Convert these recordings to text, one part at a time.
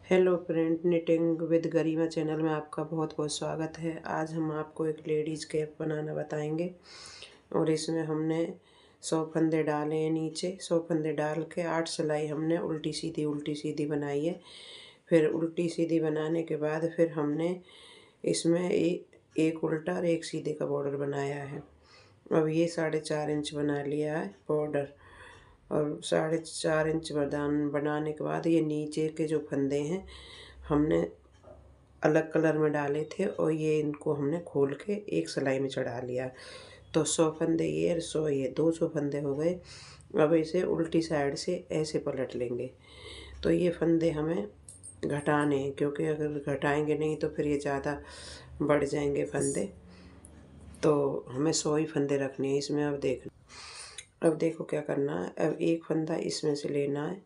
Hello friend, knitting with Garima channel में आपका बहुत बहुत स्वागत है। आज हम आपको एक लेडीज़ कैप बनाना बताएंगे और इसमें हमने 100 फंदे डाले हैं। नीचे 100 फंदे डाल के 8 सिलाई हमने उल्टी सीधी बनाई है। फिर उल्टी सीधी बनाने के बाद फिर हमने इसमें एक उल्टा और एक सीधे का बॉर्डर बनाया है। अब ये 4.5 इंच बना लिया है बॉर्डर और 4.5 इंच बनाने के बाद ये नीचे के जो फंदे हैं हमने अलग कलर में डाले थे और ये इनको हमने खोल के एक सिलाई में चढ़ा लिया। तो 100 फंदे ये और 100 ये 200 फंदे हो गए। अब इसे उल्टी साइड से ऐसे पलट लेंगे। तो ये फंदे हमें घटाने हैं, क्योंकि अगर घटाएंगे नहीं तो फिर ये ज़्यादा बढ़ जाएंगे फंदे। तो हमें 100 ही फंदे रखने हैं इसमें। अब देखो क्या करना है। अब एक फंदा इसमें से लेना है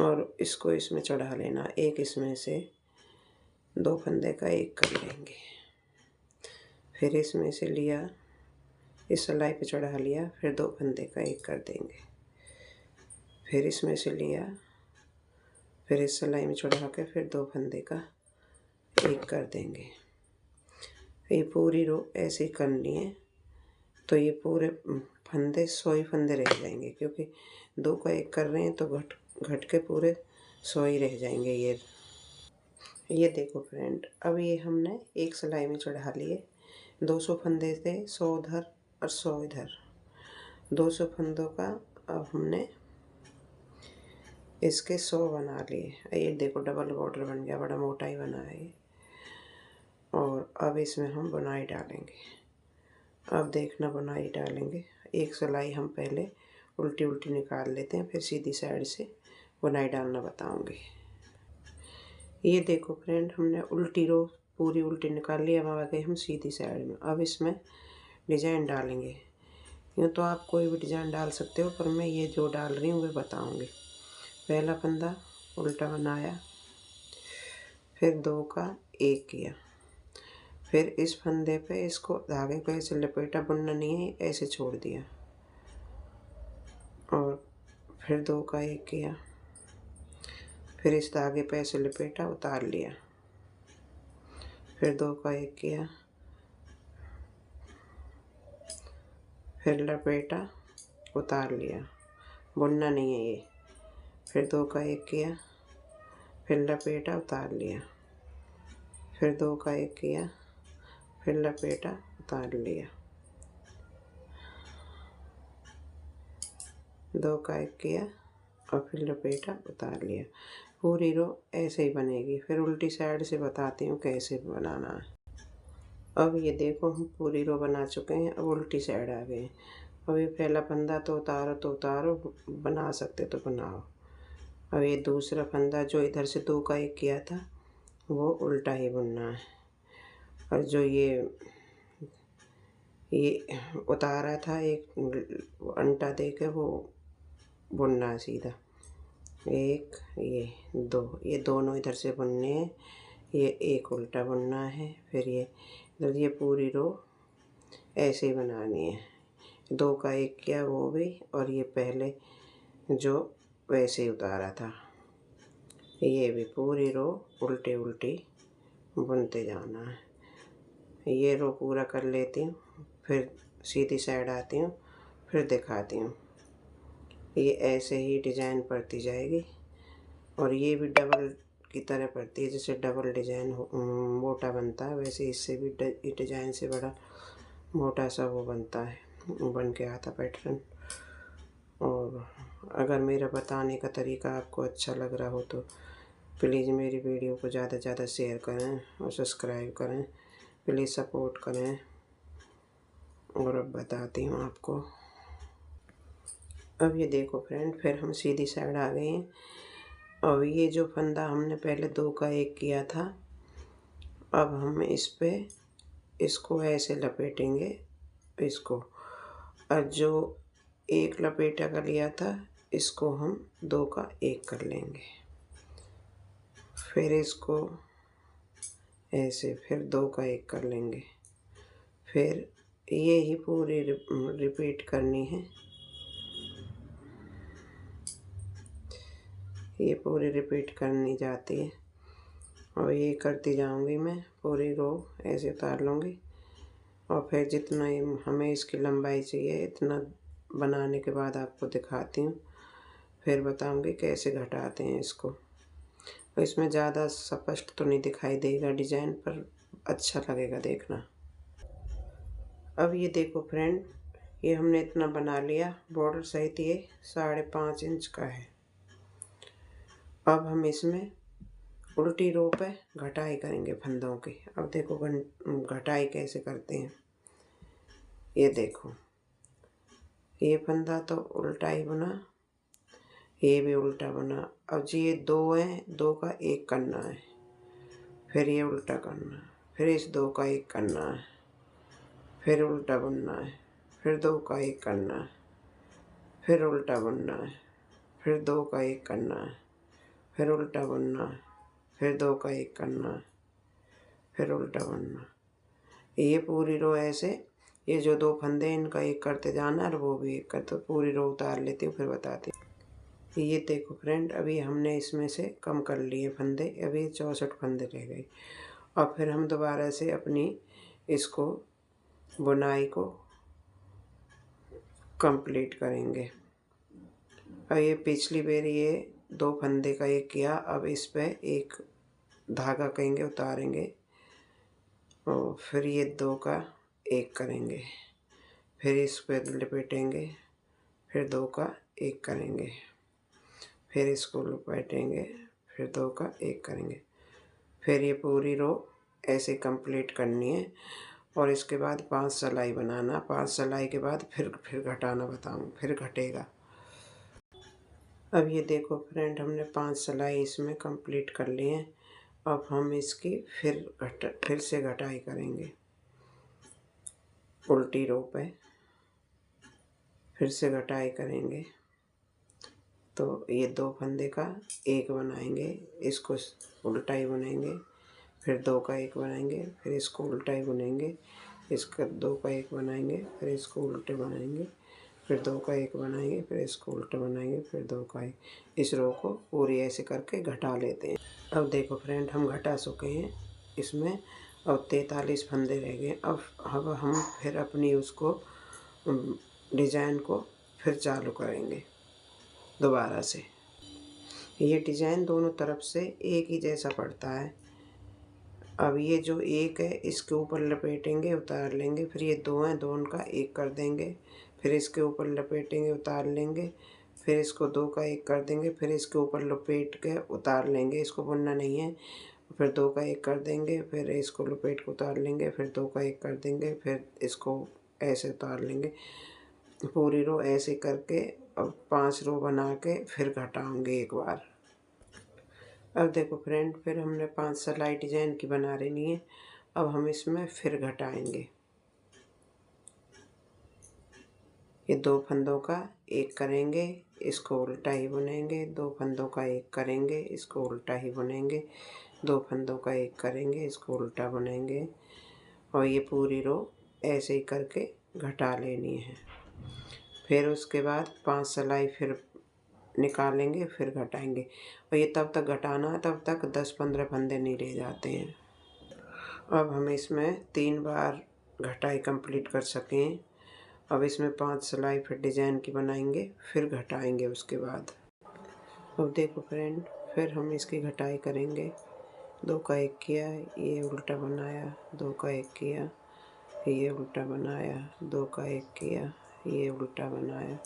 और इसको इसमें चढ़ा लेना है। एक इसमें से 2 फंदे का एक कर लेंगे। फिर इसमें से लिया, इस सिलाई पे चढ़ा लिया, फिर 2 फंदे का एक कर देंगे। फिर इसमें से लिया, फिर इस सिलाई में चढ़ा के फिर 2 फंदे का एक कर देंगे। ये पूरी रो ऐसे करनी है। तो ये पूरे फंदे 100 ही फंदे रह जाएंगे, क्योंकि 2 का एक कर रहे हैं तो घट के पूरे 100 ही रह जाएंगे। ये देखो फ्रेंड, अब ये हमने एक सिलाई में चढ़ा लिए। 200 फंदे थे, 100 उधर और 100 इधर। 200 फंदों का अब हमने इसके 100 बना लिए। ये देखो डबल बॉर्डर बन गया, बड़ा मोटा ही बना है ये। और अब इसमें हम बुनाई डालेंगे। अब देखना, बुनाई डालेंगे। एक सिलाई हम पहले उल्टी उल्टी निकाल लेते हैं, फिर सीधी साइड से बुनाई डालना बताऊंगी। ये देखो फ्रेंड, हमने उल्टी रो पूरी उल्टी निकाल ली। अब आ गए हम सीधी साइड में। अब इसमें डिजाइन डालेंगे। यूँ तो आप कोई भी डिजाइन डाल सकते हो, पर मैं ये जो डाल रही हूँ वो बताऊंगी। पहला फंदा उल्टा बनाया, फिर 2 का एक किया, फिर इस फंदे पे इसको धागे को ऐसे लपेटा, बुनना नहीं है, ऐसे छोड़ दिया और फिर 2 का एक किया, फिर इस धागे पे ऐसे लपेटा, उतार लिया, फिर 2 का एक किया, फिर लपेटा, उतार लिया, बुनना नहीं है ये। फिर 2 का एक किया, फिर लपेटा, उतार लिया, फिर 2 का एक किया, फिर लपेटा, उतार लिया, 2 का एक किया और फिर लपेटा, उतार लिया। पूरी रो ऐसे ही बनेगी। फिर उल्टी साइड से बताती हूँ कैसे बनाना है। अब ये देखो, हम पूरी रो बना चुके हैं। अब उल्टी साइड आ गए। अब ये पहला फंदा तो उतारो, बना सकते तो बनाओ। अब ये दूसरा फंदा जो इधर से 2 का एक किया था वो उल्टा ही बुनना है। और जो ये उतारा था एक अंटा दे के, वो बुनना है सीधा। एक, ये 2, ये दोनों इधर से बुनने हैं। ये एक उल्टा बुनना है। फिर ये पूरी रो ऐसे ही बनानी है। 2 का एक किया वो भी, और ये पहले जो वैसे ही उतारा था, ये भी पूरी रो उल्टी उल्टी बुनते जाना है। ये रो पूरा कर लेती हूँ, फिर सीधी साइड आती हूँ, फिर दिखाती हूँ। ये ऐसे ही डिजाइन पड़ती जाएगी और ये भी डबल की तरह पड़ती है। जैसे डबल डिजाइन मोटा बनता है, वैसे इससे भी डिजाइन से बड़ा मोटा सा वो बनता है, बन के आता पैटर्न। और अगर मेरा बताने का तरीका आपको अच्छा लग रहा हो तो प्लीज़ मेरी वीडियो को ज़्यादा से ज़्यादा शेयर करें और सब्सक्राइब करें। प्लीज़ सपोर्ट करें। और अब बताती हूँ आपको। अब ये देखो फ्रेंड, फिर हम सीधी साइड आ गए हैं। अब ये जो फंदा हमने पहले 2 का एक किया था, अब हम इसको ऐसे लपेटेंगे इसको, और जो एक लपेटा का लिया था इसको हम 2 का एक कर लेंगे। फिर इसको ऐसे फिर 2 का एक कर लेंगे। फिर ये ही पूरी रिपीट करनी है। ये पूरी रिपीट करनी जाती है और ये करती जाऊंगी मैं। पूरी रो ऐसे उतार लूँगी और फिर जितना हमें इसकी लंबाई चाहिए इतना बनाने के बाद आपको दिखाती हूँ, फिर बताऊंगी कैसे घटाते हैं इसको। तो इसमें ज़्यादा स्पष्ट तो नहीं दिखाई देगा डिज़ाइन, पर अच्छा लगेगा देखना। अब ये देखो फ्रेंड, ये हमने इतना बना लिया। बॉर्डर सहित ये 5.5 इंच का है। अब हम इसमें उल्टी रो पे घटाई करेंगे फंदों की। अब देखो घटाई कैसे करते हैं। ये देखो, ये फंदा तो उल्टा ही बना, ये भी उल्टा बना। अब जी ये 2 है, 2 का 1 करना है, फिर ये उल्टा करना है, फिर इस 2 का 1 करना है, फिर उल्टा बुनना है, फिर 2 का 1 करना है, फिर उल्टा बुनना है, फिर 2 का 1 करना है, फिर उल्टा बुनना है, फिर 2 का 1 करना है, फिर उल्टा बुनना। ये पूरी रो ऐसे, ये जो 2 फंदे इनका 1 करते जाना और वो भी 1 करते। पूरी रो उतार लेती हूँ फिर बताती हूँ। ये देखो फ्रेंड, अभी हमने इसमें से कम कर लिए फंदे, अभी 64 फंदे रह गए। और फिर हम दोबारा से अपनी इसको बुनाई को कंप्लीट करेंगे। और ये पिछली बार ये 2 फंदे का 1 किया, अब इस पे 1 धागा कहेंगे उतारेंगे और फिर ये 2 का 1 करेंगे, फिर इस पर लपेटेंगे, फिर 2 का 1 करेंगे, फिर इसको लपेटेंगे, फिर 2 का 1 करेंगे। फिर ये पूरी रो ऐसे कंप्लीट करनी है और इसके बाद 5 सिलाई बनाना। 5 सिलाई के बाद फिर घटाना बताऊँ, फिर घटेगा। अब ये देखो फ्रेंड, हमने 5 सिलाई इसमें कंप्लीट कर ली हैं। अब हम इसकी फिर से घटाई करेंगे उल्टी रो पे, फिर से घटाई करेंगे। तो ये 2 फंदे का 1 बनाएंगे, इसको उल्टा ही बुनेंगे, फिर 2 का 1 बनाएंगे, फिर इसको उल्टा ही बुनेंगे, इसका 2 का 1 बनाएंगे, फिर इसको उल्टे बनाएंगे, फिर 2 का 1 बनाएंगे, फिर इसको उल्टा बनाएंगे, फिर 2 का 1। इस रो को पूरी ऐसे करके घटा लेते हैं। अब देखो फ्रेंड, हम घटा चुके हैं इसमें, अब 43 फंदे रह गए। अब हम फिर अपनी उसको डिज़ाइन को फिर चालू करेंगे दोबारा से। ये डिज़ाइन दोनों तरफ से एक ही जैसा पड़ता है। अब ये जो 1 है इसके ऊपर लपेटेंगे, उतार लेंगे, फिर ये 2 हैं, 2 का 1 कर देंगे, फिर इसके ऊपर लपेटेंगे, उतार लेंगे, फिर इसको 2 का 1 कर देंगे, फिर इसके ऊपर लपेट के उतार लेंगे, इसको बुनना नहीं है, फिर 2 का 1 कर देंगे, फिर इसको लपेट के उतार लेंगे, फिर 2 का 1 कर देंगे, फिर इसको ऐसे उतार लेंगे। पूरी रो ऐसे करके अब 5 रो बना के फिर घटाऊंगे एक बार। अब देखो फ्रेंड, फिर हमने 5 सिलाई डिजाइन की बना लेनी है। अब हम इसमें फिर घटाएंगे। ये 2 फंदों का 1 करेंगे, इसको उल्टा ही बुनेंगे, 2 फंदों का 1 करेंगे, इसको उल्टा ही बुनेंगे, 2 फंदों का 1 करेंगे, इसको उल्टा बुनेंगे और ये पूरी रो ऐसे ही करके घटा लेनी है। फिर उसके बाद 5 सिलाई फिर निकालेंगे, फिर घटाएंगे और ये तब तक घटाना है तब तक 10-15 फंदे नहीं रह जाते हैं। अब हम इसमें 3 बार घटाई कंप्लीट कर सकें। अब इसमें 5 सिलाई फिर डिज़ाइन की बनाएंगे, फिर घटाएंगे उसके बाद। अब देखो फ्रेंड, फिर हम इसकी घटाई करेंगे। 2 का 1 किया, ये उल्टा बनाया, 2 का 1 किया, ये उल्टा बनाया, 2 का 1 किया, ये उल्टा बनाया।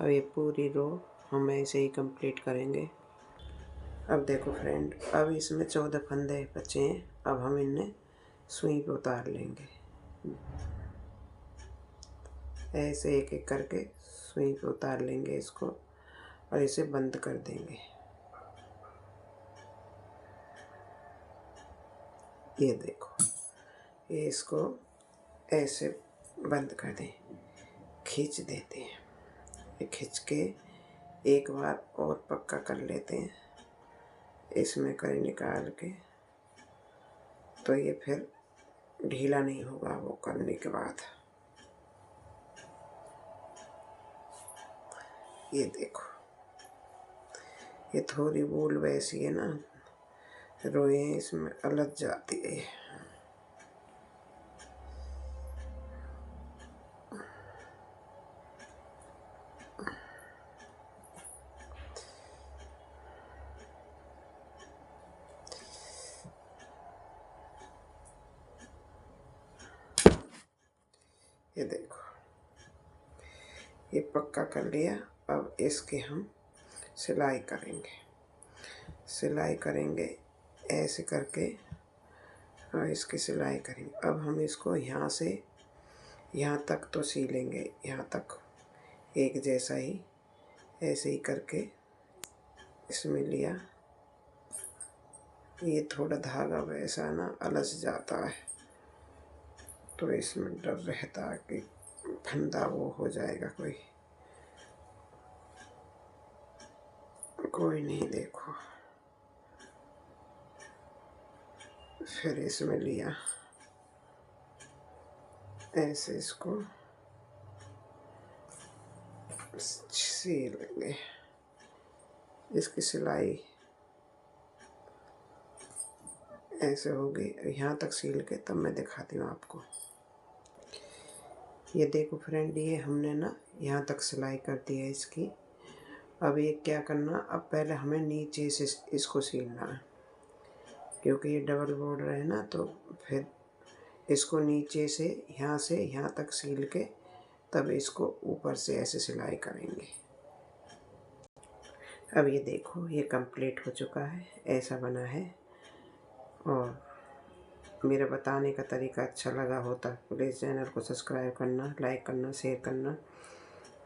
अब ये पूरी रो हम ऐसे ही कंप्लीट करेंगे। अब देखो फ्रेंड, अब इसमें 14 फंदे बचे हैं। अब हम इन्हें सुई पे उतार लेंगे, ऐसे एक एक करके सुई पे उतार लेंगे इसको और इसे बंद कर देंगे। ये देखो, ये इसको ऐसे बंद कर दें, खींच देते हैं। ये खींच के एक बार और पक्का कर लेते हैं इसमें कड़ी निकाल के, तो ये फिर ढीला नहीं होगा वो करने के बाद। ये देखो, ये थोड़ी वूल वैसी है ना, रोएं इसमें अलग जाती है। ये देखो, ये पक्का कर लिया। अब इसकी हम सिलाई करेंगे। सिलाई करेंगे ऐसे करके, और इसकी सिलाई करेंगे। अब हम इसको यहाँ से यहाँ तक तो सिलेंगे, यहाँ तक एक जैसा ही, ऐसे ही करके इसमें लिया। ये थोड़ा धागा वैसा ना अलस जाता है, तो इसमें डर रहता है कि फंदा वो हो जाएगा कोई नहीं। देखो, फिर इसमें लिया ऐसे, इसको सिल लेंगे। इसकी सिलाई ऐसे होगी, यहाँ तक सील के तब मैं दिखाती हूँ आपको। ये देखो फ्रेंड, ये हमने ना यहाँ तक सिलाई कर दी है इसकी। अब ये क्या करना, अब पहले हमें नीचे से इसको सीलना है, क्योंकि ये डबल बॉर्डर है ना, तो फिर इसको नीचे से यहाँ तक सील के तब इसको ऊपर से ऐसे सिलाई करेंगे। अब ये देखो, ये कंप्लीट हो चुका है, ऐसा बना है। और मेरा बताने का तरीका अच्छा लगा होता प्लीज़ चैनल को सब्सक्राइब करना, लाइक करना, शेयर करना।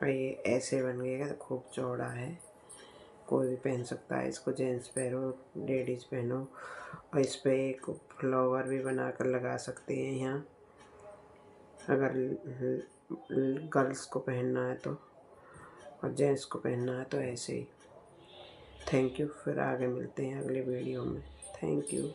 और ये ऐसे बन गएगा, तो खूब चौड़ा है, कोई भी पहन सकता है इसको। जेंट्स पहनो, लेडीज़ पहनो। और इस पर एक फ्लावर भी बना कर लगा सकते हैं यहाँ, अगर गर्ल्स को पहनना है तो, और जेंट्स को पहनना है तो ऐसे ही। Thank you. फिर आगे मिलते हैं अगले वीडियो में। Thank you.